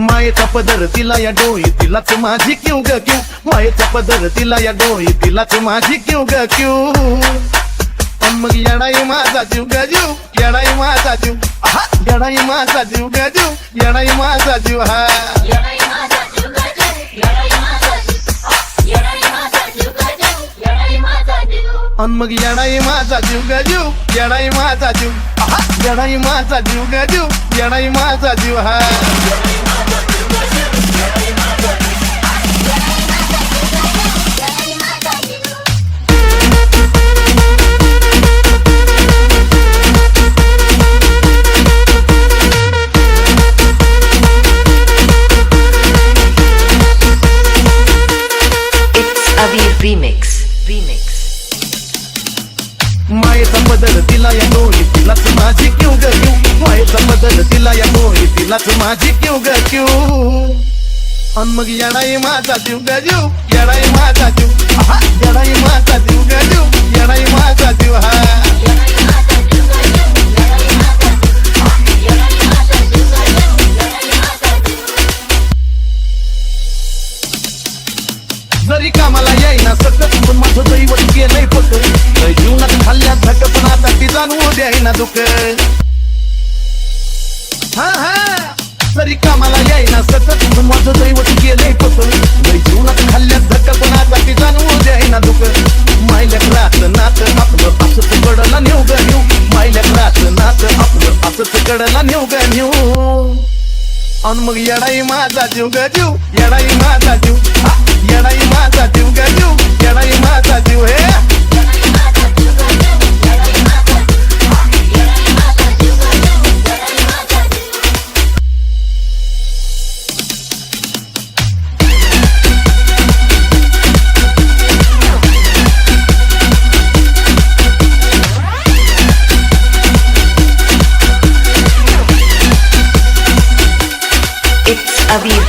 मायेचा पदर तिला या डोई तिलाच माझी क्यू ग क्यू मायेचा पदर तिला या डोई तिलाच माझी क्यू ग क्यू मग येणाई माझा जीव ग जीव येणाई माझा जीव हा येणाई माझा जीव ग जीव येणाई माझा जीव हा मग येणाई माझा जीव ग जीव येणाई माझा जीव हा येणाई माझा जीव ग जीव येणाई माझा जीव हा Remix. मायेचा बदल तिला या डोई तिलाच माझी क्यू ग क्यू मायेचा बदल तिला या डोई तिलाच माझी क्यू ग क्यू मग येणाई माझा जीव ग जीव येणाई माझा जीव हा येणाई माझा जीव ग जीव येणाई माझा जीव हा जरी कामाला येईना सतत पण माझं दैवत गेलंय फक्त जीवनात खाल्ल्या झक पण आता ती जाणवू द्यायना दुःख हा हा जरी कामाला येईना सतत पण माझं दैवत गेलंय फक्त जीवनात खाल्ल्या झक पण आता ती जाणवू द्यायना दुःख मायल्याक रात नात आपलं असंच कडला नेऊ ग नेऊ मायल्याक रात नात आपलं असंच कडला नेऊ ग नेऊ मग येणाई माझा जीव ग जीव येणाई माझा जीव येणाई माझा जीव ग जीव येणाई माझा जीव हे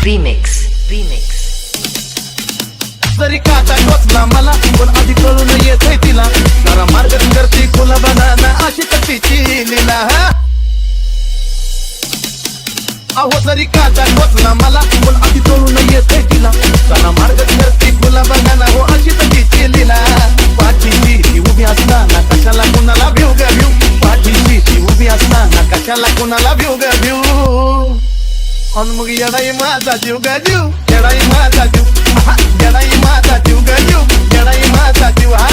Remix. जरी काटा टोचला मला पण आधी कळून येतंय तिला जरा मार्ग करती खुला बनाना अशी तिची लीला अहो जरी काटा टोचला मला पण आधी कळून येतंय तिला जरा मार्ग करती खुला बनाना हो अशी तिची लीला पाठीशी ती उभी असताना कशाला कुणाला भिऊ ग भिऊ पाठीशी ती उभी असताना कशाला कुणाला भिऊ ग भिऊ मग येणाई माझा जीव ग जीव येणाई माझा जीव येणाई माझा जीव ग जीव येणाई माझा जीव हा